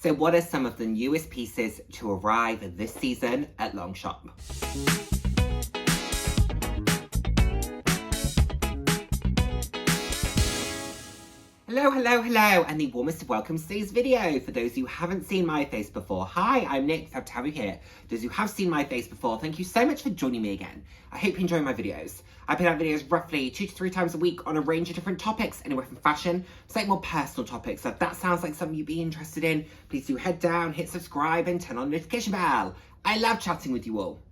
So what are some of the newest pieces to arrive this season at Longchamp? Hello, and the warmest of welcomes to today's video. For those who haven't seen my face before, hi, I'm Nick, happy to have you here. Those who have seen my face before, thank you so much for joining me again. I hope you enjoy my videos. I put out videos roughly 2 to 3 times a week on a range of different topics, anywhere from fashion to like more personal topics. So if that sounds like something you'd be interested in, please do head down, hit subscribe and turn on the notification bell. I love chatting with you all.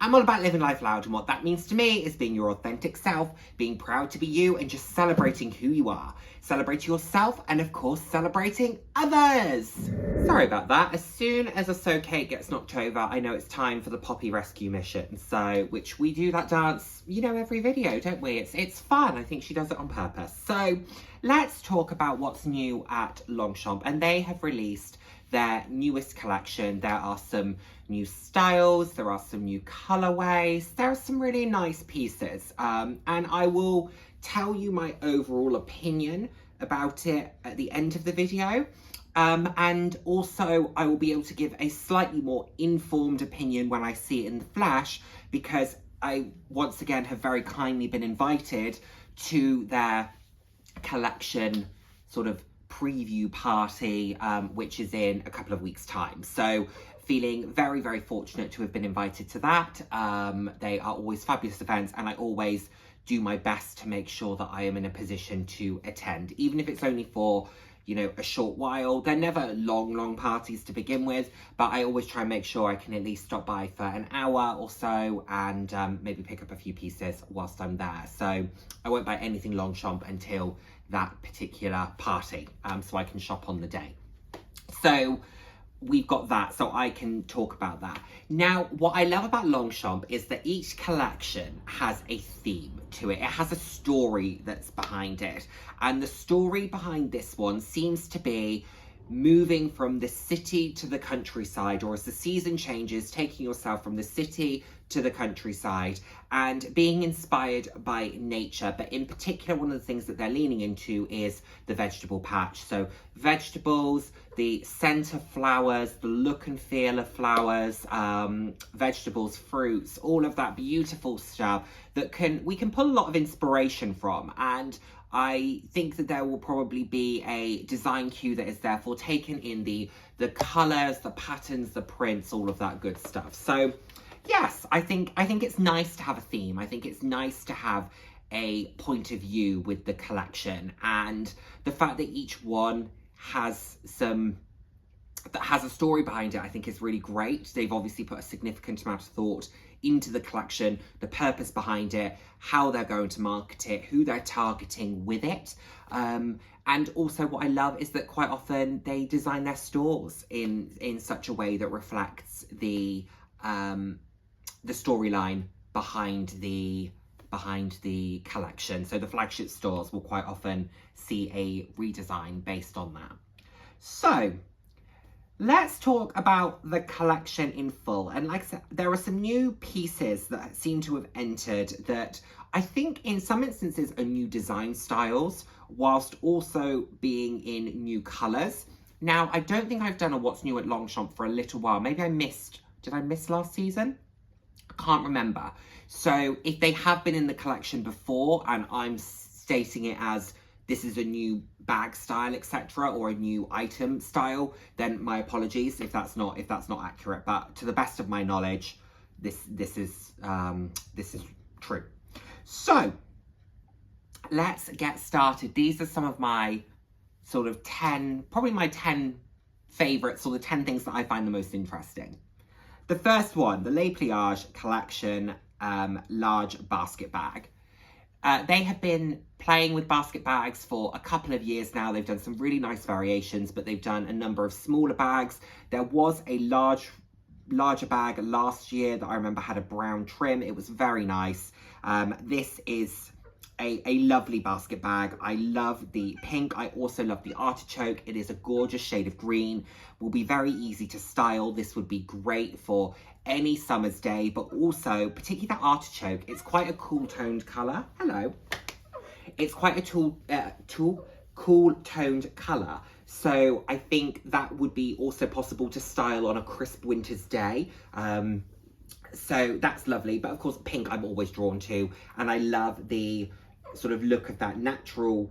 I'm all about living life loud, and what that means to me is being your authentic self, being proud to be you, and just celebrating who you are. Celebrating yourself, and of course, celebrating others. Sorry about that. As soon as a So Kate gets knocked over, I know it's time for the Poppy rescue mission. So, which we do that dance, you know, every video, don't we? It's fun. I think she does it on purpose. So, let's talk about what's new at Longchamp, and they have released their newest collection. There are some new styles, there are some new colorways, there are some really nice pieces, and I will tell you my overall opinion about it at the end of the video, and also I will be able to give a slightly more informed opinion when I see it in the flesh, because I once again have very kindly been invited to their collection sort of preview party, which is in a couple of weeks' time. So feeling very, very fortunate to have been invited to that. They are always fabulous events, and I always do my best to make sure that I am in a position to attend, even if it's only for, you know, a short while. They're never long parties to begin with, but I always try and make sure I can at least stop by for an hour or so and maybe pick up a few pieces whilst I'm there. So I won't buy anything Longchamp until that particular party, so I can shop on the day. So we've got that, so I can talk about that. Now, what I love about Longchamp is that each collection has a theme to it. It has a story that's behind it. And the story behind this one seems to be moving from the city to the countryside, or as the season changes, taking yourself from the city to the countryside and being inspired by nature. But in particular, one of the things that they're leaning into is the vegetable patch. So vegetables, the scent of flowers, the look and feel of flowers, vegetables, fruits, all of that beautiful stuff that we can pull a lot of inspiration from. And I think that there will probably be a design cue that is therefore taken in the colours, the patterns, the prints, all of that good stuff. So yes, I think it's nice to have a theme. I think it's nice to have a point of view with the collection, and the fact that each one has a story behind it, I think is really great. They've obviously put a significant amount of thought into the collection, the purpose behind it, how they're going to market it, who they're targeting with it. And also what I love is that quite often they design their stores in such a way that reflects the storyline behind the collection. So the flagship stores will quite often see a redesign based on that. So let's talk about the collection in full. And like I said, there are some new pieces that seem to have entered that I think in some instances are new design styles, whilst also being in new colours. Now, I don't think I've done a What's New at Longchamp for a little while. Maybe did I miss last season? I can't remember. So if they have been in the collection before and I'm stating it as this is a new bag style, etc., or a new item style, then my apologies if that's not accurate. But to the best of my knowledge, this is true. So let's get started. These are some of my sort of 10 favorites, or the 10 things that I find the most interesting. The first one, the Les Pliages collection large basket bag. They have been playing with basket bags for a couple of years now. They've done some really nice variations, but they've done a number of smaller bags. There was a larger bag last year that I remember had a brown trim. It was very nice. This is a lovely basket bag. I love the pink. I also love the artichoke. It is a gorgeous shade of green. Will be very easy to style. This would be great for any summer's day, but also particularly that artichoke. It's quite a cool toned colour. Hello. It's quite a cool toned colour. So I think that would be also possible to style on a crisp winter's day. So that's lovely. But of course, pink I'm always drawn to. And I love the sort of look of that natural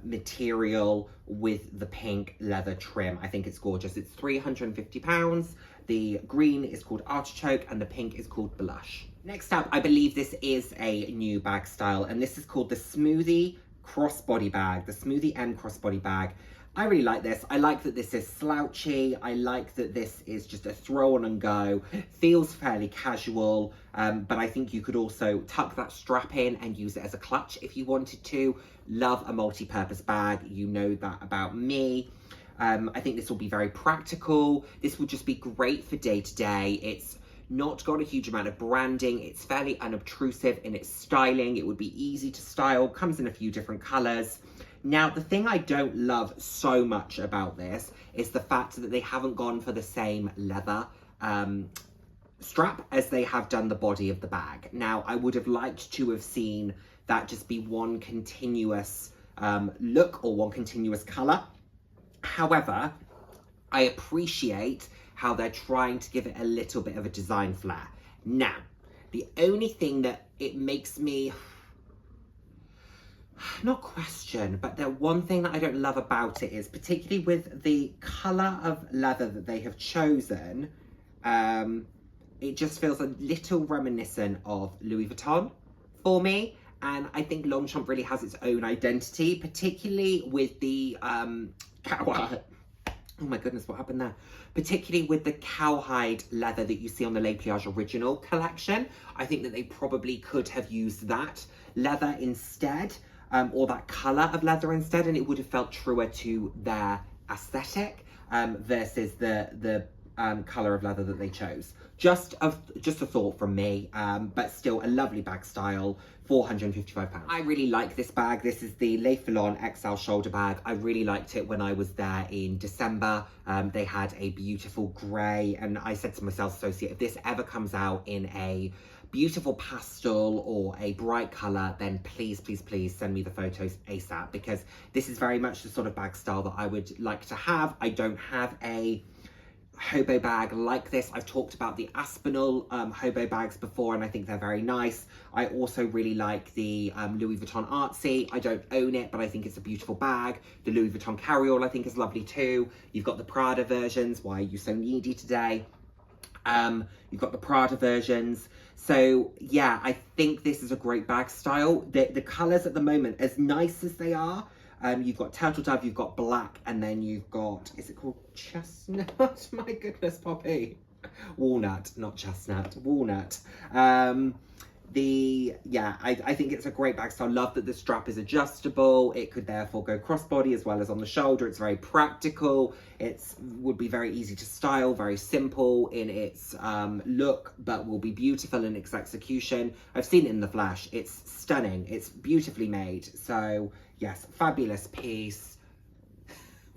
material with the pink leather trim. I think it's gorgeous. It's £350. The green is called Artichoke and the pink is called Blush. Next up, I believe this is a new bag style, and this is called the Smoothie Crossbody Bag, the Smoothie M Crossbody Bag. I really like this. I like that this is slouchy. I like that this is just a throw on and go. Feels fairly casual, but I think you could also tuck that strap in and use it as a clutch if you wanted to. Love a multi-purpose bag. You know that about me. I think this will be very practical. This will just be great for day to day. It's not got a huge amount of branding. It's fairly unobtrusive in its styling. It would be easy to style, comes in a few different colors. Now, the thing I don't love so much about this is the fact that they haven't gone for the same leather strap as they have done the body of the bag. Now, I would have liked to have seen that just be one continuous look or one continuous color. However, I appreciate how they're trying to give it a little bit of a design flair. Now, the only thing that it makes me not question, but the one thing that I don't love about it is, particularly with the color of leather that they have chosen, it just feels a little reminiscent of Louis Vuitton for me. And I think Longchamp really has its own identity, particularly with the oh my goodness, what happened there? Particularly with the cowhide leather that you see on the Les Pliages original collection. I think that they probably could have used that leather instead, or that colour of leather instead, and it would have felt truer to their aesthetic versus the colour of leather that they chose. Just a thought from me, but still a lovely bag style, £455. I really like this bag. This is the Les Filon XL shoulder bag. I really liked it when I was there in December. They had a beautiful grey, and I said to my sales associate, if this ever comes out in a beautiful pastel or a bright colour, then please, please, please send me the photos ASAP, because this is very much the sort of bag style that I would like to have. I don't have a hobo bag like this. I've talked about the Aspinall hobo bags before, and I think they're very nice. I also really like the Louis Vuitton Artsy. I don't own it, but I think it's a beautiful bag. The Louis Vuitton Carryall I think is lovely too. You've got the Prada versions. Why are you so needy today? You've got the Prada versions. So yeah, I think this is a great bag style. The colours at the moment, as nice as they are, you've got turtle dove, you've got black, and then you've got, is it called chestnut? My goodness, Poppy. Walnut, not chestnut, walnut. I think it's a great bag style. Love that the strap is adjustable. It could therefore go crossbody as well as on the shoulder. It's very practical. Would be very easy to style, very simple in its look, but will be beautiful in its execution. I've seen it in the flesh. It's stunning. It's beautifully made. So yes, fabulous piece.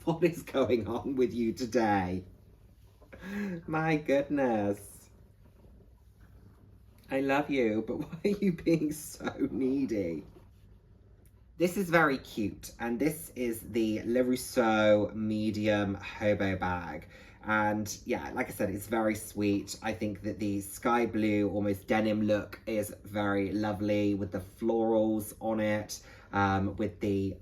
What is going on with you today? My goodness. I love you, but why are you being so needy? This is very cute, and this is the Le Rousseau medium hobo bag. And yeah, like I said, it's very sweet. I think that the sky blue, almost denim look is very lovely with the florals on it, with the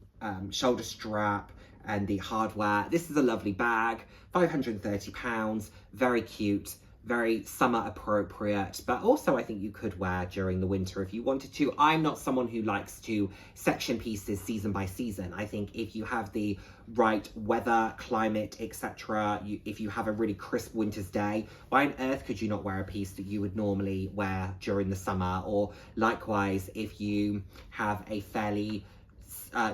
shoulder strap and the hardware. This is a lovely bag, £530, very cute. Very summer appropriate, but also I think you could wear during the winter if you wanted to. I'm not someone who likes to section pieces season by season. I think if you have the right weather, climate, etc., if you have a really crisp winter's day, why on earth could you not wear a piece that you would normally wear during the summer? Or likewise, if you have a fairly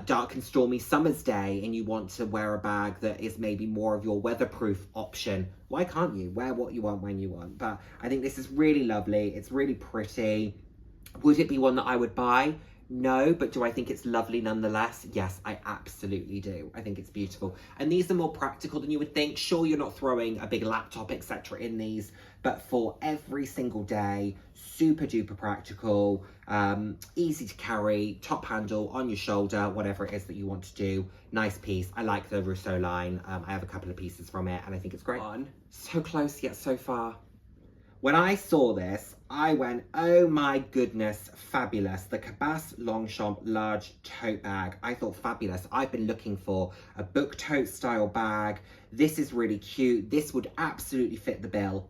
dark and stormy summer's day and you want to wear a bag that is maybe more of your weatherproof option, why can't you wear what you want when you want? But I think this is really lovely. It's really pretty. Would it be one that I would buy? No, but do I think it's lovely nonetheless? Yes, I absolutely do. I think it's beautiful. And these are more practical than you would think. Sure, you're not throwing a big laptop, etc. in these, but for every single day, super duper practical, easy to carry, top handle on your shoulder, whatever it is that you want to do. Nice piece. I like the Rousseau line. I have a couple of pieces from it and I think it's great. So close yet so far. When I saw this, I went, oh my goodness, fabulous. The Cabas Longchamp large tote bag. I thought fabulous. I've been looking for a book tote style bag. This is really cute. This would absolutely fit the bill.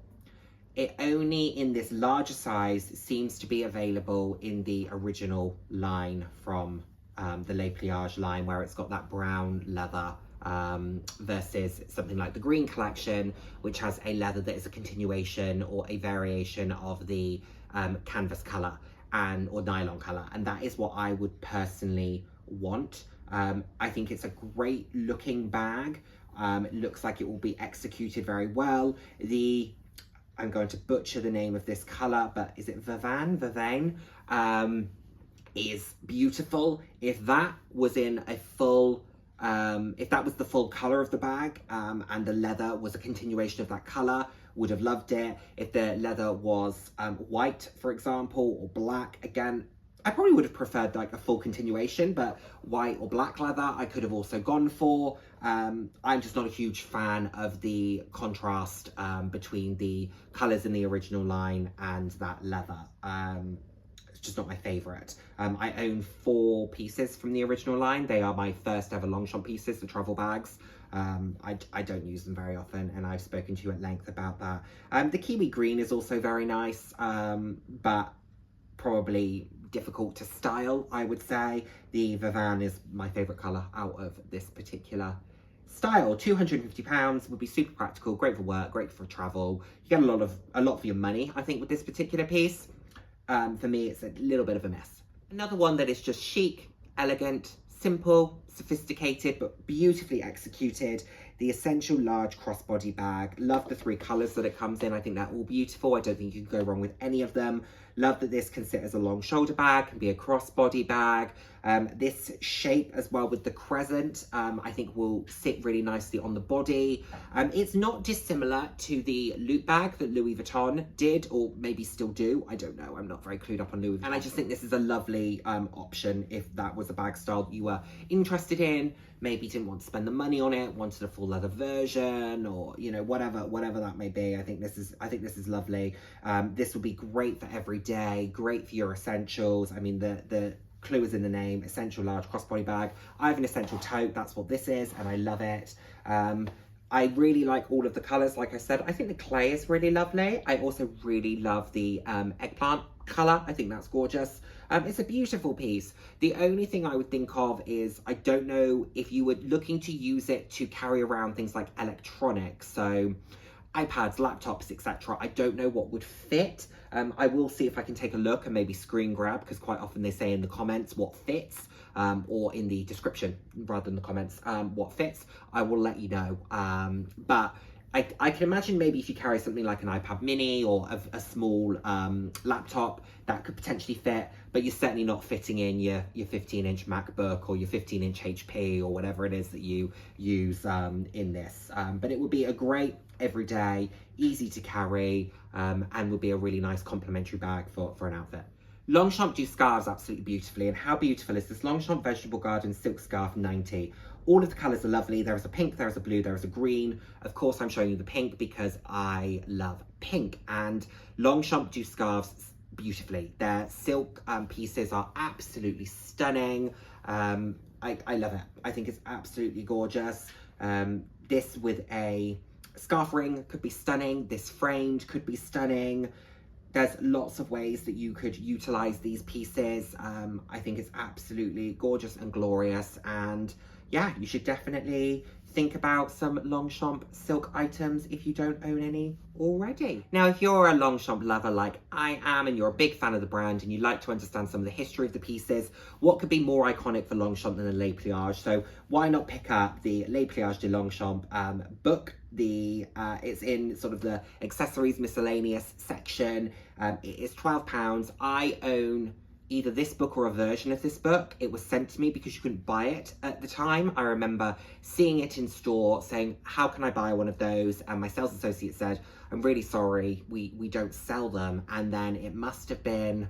It only in this larger size seems to be available in the original line from the Les Pliages line, where it's got that brown leather versus something like the green collection, which has a leather that is a continuation or a variation of the canvas color or nylon color, and that is what I would personally want. I think it's a great looking bag. It looks like it will be executed very well. I'm going to butcher the name of this color, but is it Vervain? Is beautiful. If that was in a full if that was the full color of the bag and the leather was a continuation of that color, would have loved it. If the leather was white, for example, or black, again, I probably would have preferred like a full continuation, but white or black leather I could have also gone for. I'm just not a huge fan of the contrast between the colors in the original line and that leather. It's just not my favorite. I own 4 pieces from the original line. They are my first ever Longchamp pieces, the travel bags. I don't use them very often, and I've spoken to you at length about that. The kiwi green is also very nice, but probably difficult to style, I would say. The Vervain is my favorite color out of this particular style. £250 would be super practical, great for work, great for travel. You get a lot for your money, I think, with this particular piece. For me, it's a little bit of a mess. Another one that is just chic, elegant, simple, sophisticated, but beautifully executed. The Essential Large Crossbody Bag. Love the 3 colours that it comes in. I think they're all beautiful. I don't think you can go wrong with any of them. Love that this can sit as a long shoulder bag, can be a crossbody bag. This shape as well with the crescent, I think will sit really nicely on the body. It's not dissimilar to the loop bag that Louis Vuitton did, or maybe still do. I don't know. I'm not very clued up on Louis Vuitton. And I just think this is a lovely option if that was a bag style that you were interested in. Maybe didn't want to spend the money on it, wanted a full leather version, or you know, whatever that may be. I think this is lovely. This will be great for every day, great for your essentials. I mean, the clue is in the name, Essential Large Crossbody Bag. I have an Essential Tote, that's what this is, and I love it. I really like all of the colours, like I said. I think the clay is really lovely. I also really love the eggplant colour. I think that's gorgeous. It's a beautiful piece. The only thing I would think of is, I don't know if you were looking to use it to carry around things like electronics, so iPads, laptops, etc. I don't know what would fit. I will see if I can take a look and maybe screen grab, because quite often they say in the comments what fits, or in the description rather than the comments, what fits. I will let you know. But I can imagine maybe if you carry something like an iPad mini or a small laptop, that could potentially fit, but you're certainly not fitting in your 15-inch MacBook or your 15-inch HP or whatever it is that you use in this. But it would be a great everyday, easy to carry, and would be a really nice complementary bag for an outfit. Longchamp do scarves absolutely beautifully, and how beautiful is this Longchamp Vegetable Garden Silk Scarf 90? All of the colours are lovely. There is a pink, there is a blue, there is a green. Of course, I'm showing you the pink because I love pink, and Longchamp do scarves beautifully. Their silk pieces are absolutely stunning. I love it. I think it's absolutely gorgeous. This with a scarf ring could be stunning. This framed could be stunning. There's lots of ways that you could utilize these pieces. I think it's absolutely gorgeous and glorious. And yeah, you should definitely think about some Longchamp silk items if you don't own any already. Now, if you're a Longchamp lover like I am, and you're a big fan of the brand and you like to understand some of the history of the pieces, what could be more iconic for Longchamp than a Les Pliages? So why not pick up the Les Pliages de Longchamp book? It's in sort of the accessories miscellaneous section. It is £12. I own either this book or a version of this book. It was sent to me because you couldn't buy it at the time. I remember seeing it in store, saying, how can I buy one of those? And my sales associate said, I'm really sorry, we don't sell them. And then it must have been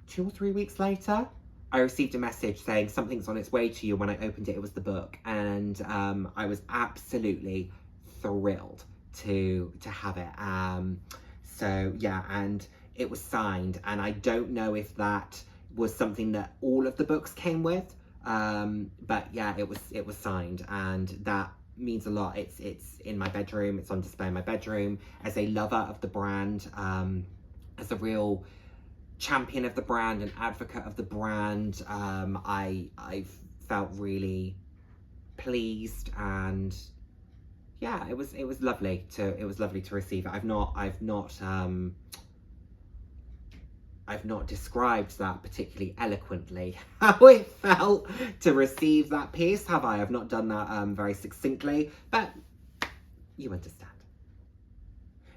2 or 3 weeks later, I received a message saying something's on its way to you. When I opened it, it was the book. And I was absolutely thrilled to have it. So yeah, and it was signed, and I don't know if that was something that all of the books came with, but yeah, it was signed, and that means a lot. It's in my bedroom, it's on display in my bedroom. As a lover of the brand, as a real champion of the brand, an advocate of the brand, I felt really pleased, and yeah, it was lovely to receive it. I've not described that particularly eloquently, how it felt to receive that piece, have I? I've not done that very succinctly, but you understand.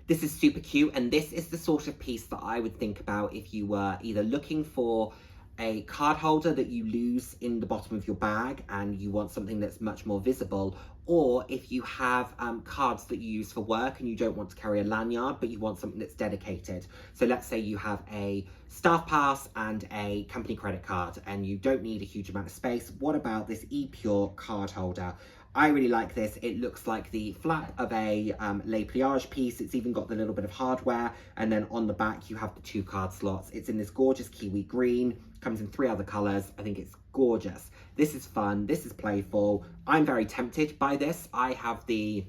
This is super cute, and this is the sort of piece that I would think about if you were either looking for a card holder that you lose in the bottom of your bag and you want something that's much more visible, or if you have cards that you use for work and you don't want to carry a lanyard, but you want something that's dedicated. So let's say you have a staff pass and a company credit card and you don't need a huge amount of space. What about this ePure card holder? I really like this. It looks like the flap of a Les Pliage piece. It's even got the little bit of hardware, and then on the back you have the 2 card slots. It's in this gorgeous kiwi green, comes in 3 other colors. I think it's gorgeous. This is fun, this is playful. I'm very tempted by this. I have the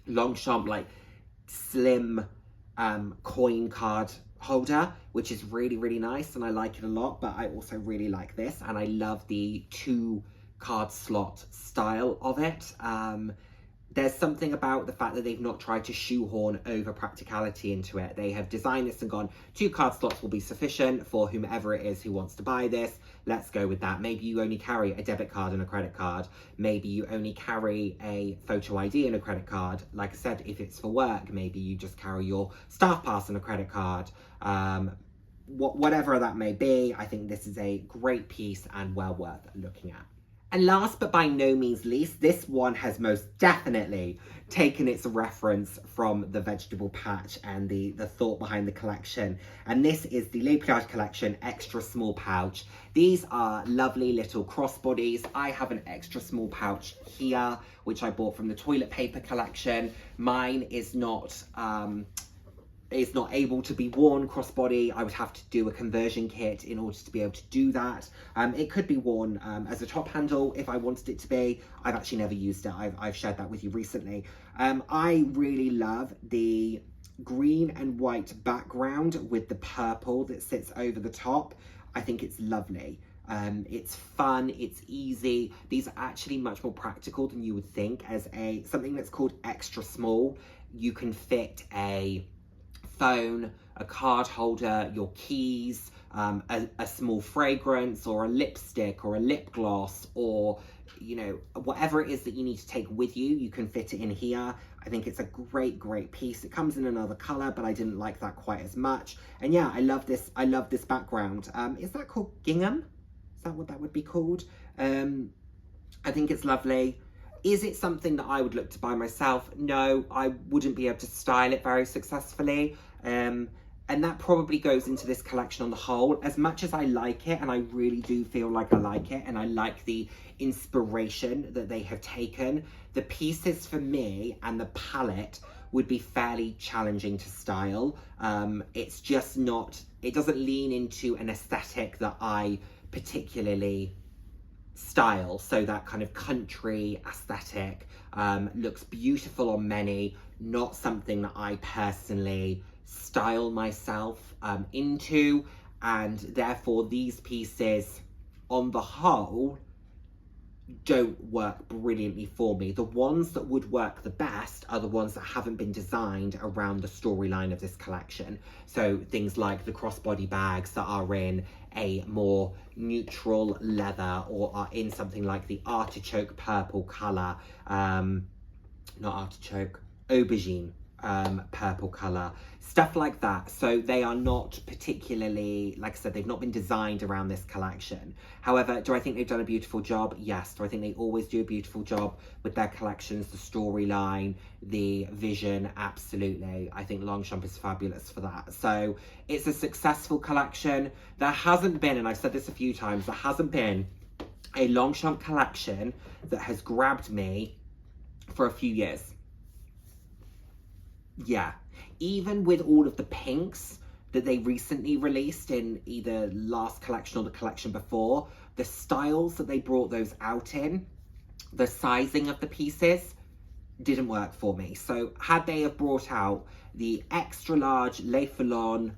Longchamp like slim coin card holder, which is really, really nice, and I like it a lot, but I also really like this, and I love the 2 card slot style of it. There's something about the fact that they've not tried to shoehorn over practicality into it. They have designed this and gone, 2 card slots will be sufficient for whomever it is who wants to buy this. Let's go with that. Maybe you only carry a debit card and a credit card. Maybe you only carry a photo ID and a credit card. Like I said, if it's for work, maybe you just carry your staff pass and a credit card. Whatever that may be, I think this is a great piece and well worth looking at. And last but by no means least, this one has most definitely taken its reference from the vegetable patch and the thought behind the collection. And this is the Les Pliage collection extra small pouch. These are lovely little crossbodies. I have an extra small pouch here, which I bought from the toilet paper collection. Mine is not able to be worn crossbody. I would have to do a conversion kit in order to be able to do that. It could be worn as a top handle if I wanted it to be. I've actually never used it. I've shared that with you recently. I really love the green and white background with the purple that sits over the top. I think it's lovely. It's fun, it's easy. These are actually much more practical than you would think. As something that's called extra small, you can fit a phone, a card holder, your keys, a small fragrance or a lipstick or a lip gloss, or you know, whatever it is that you need to take with you, you can fit it in here. I think it's a great piece. It comes in another color, but I didn't like that quite as much. And yeah, I love this background. Is that called gingham? Is that what that would be called? I think it's lovely. Is it something that I would look to buy myself? No, I wouldn't be able to style it very successfully. And that probably goes into this collection on the whole. As much as I like it, and I really do feel like I like it, and I like the inspiration that they have taken, the pieces for me and the palette would be fairly challenging to style. It's just not, it doesn't lean into an aesthetic that I particularly style. So that kind of country aesthetic looks beautiful on many, not something that I personally style myself into, and therefore these pieces on the whole don't work brilliantly for me. The ones that would work the best are the ones that haven't been designed around the storyline of this collection. So things like the crossbody bags that are in a more neutral leather, or are in something like the artichoke purple colour, not artichoke, aubergine purple colour, stuff like that. So they are not particularly, like I said, they've not been designed around this collection. However, do I think they've done a beautiful job? Yes. Do I think they always do a beautiful job with their collections, the storyline, the vision? Absolutely. I think Longchamp is fabulous for that. So it's a successful collection. There hasn't been, and I've said this a few times, there hasn't been a Longchamp collection that has grabbed me for a few years. Yeah, even with all of the pinks that they recently released in either last collection or the collection before, the styles that they brought those out in, the sizing of the pieces didn't work for me. So had they have brought out the extra large Le Foulon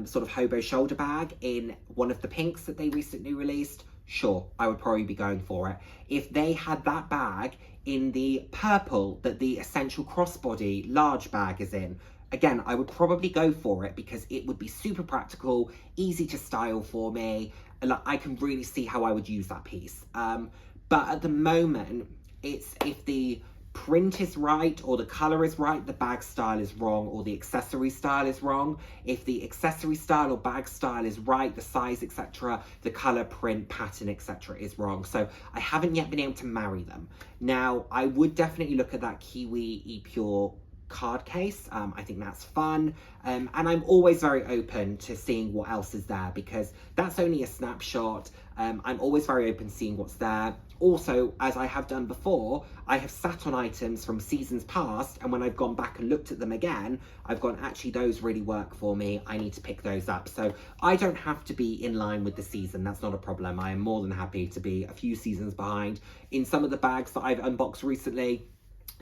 sort of hobo shoulder bag in one of the pinks that they recently released, sure, I would probably be going for it. If they had that bag in the purple that the Essential Crossbody large bag is in, again, I would probably go for it because it would be super practical, easy to style for me. Like, I can really see how I would use that piece. But at the moment, it's if the print is right or the color is right, the bag style is wrong, or the accessory style is wrong. If the accessory style or bag style is right, the size, etc., the color, print, pattern, etc. is wrong. So I haven't yet been able to marry them. Now, I would definitely look at that Kiwi E-Pure card case. I think that's fun. And I'm always very open to seeing what else is there because that's only a snapshot. I'm always very open to seeing what's there. Also, as I have done before, I have sat on items from seasons past, and when I've gone back and looked at them again, I've gone, actually, those really work for me. I need to pick those up. So I don't have to be in line with the season. That's not a problem. I am more than happy to be a few seasons behind. In some of the bags that I've unboxed recently,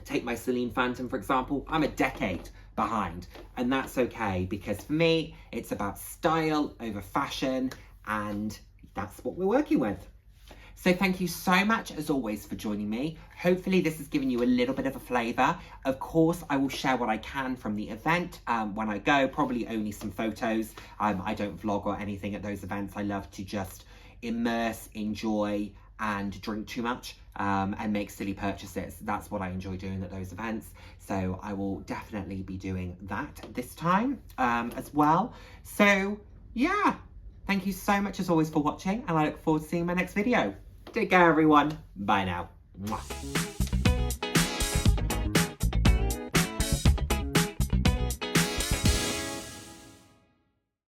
take my Celine Phantom, for example, I'm a decade behind, and that's okay because for me, it's about style over fashion, and that's what we're working with. So thank you so much, as always, for joining me. Hopefully this has given you a little bit of a flavour. Of course, I will share what I can from the event when I go, probably only some photos. I don't vlog or anything at those events. I love to just immerse, enjoy, and drink too much and make silly purchases. That's what I enjoy doing at those events. So I will definitely be doing that this time as well. So yeah, thank you so much as always for watching, and I look forward to seeing my next video. Take care, everyone. Bye now. Mwah.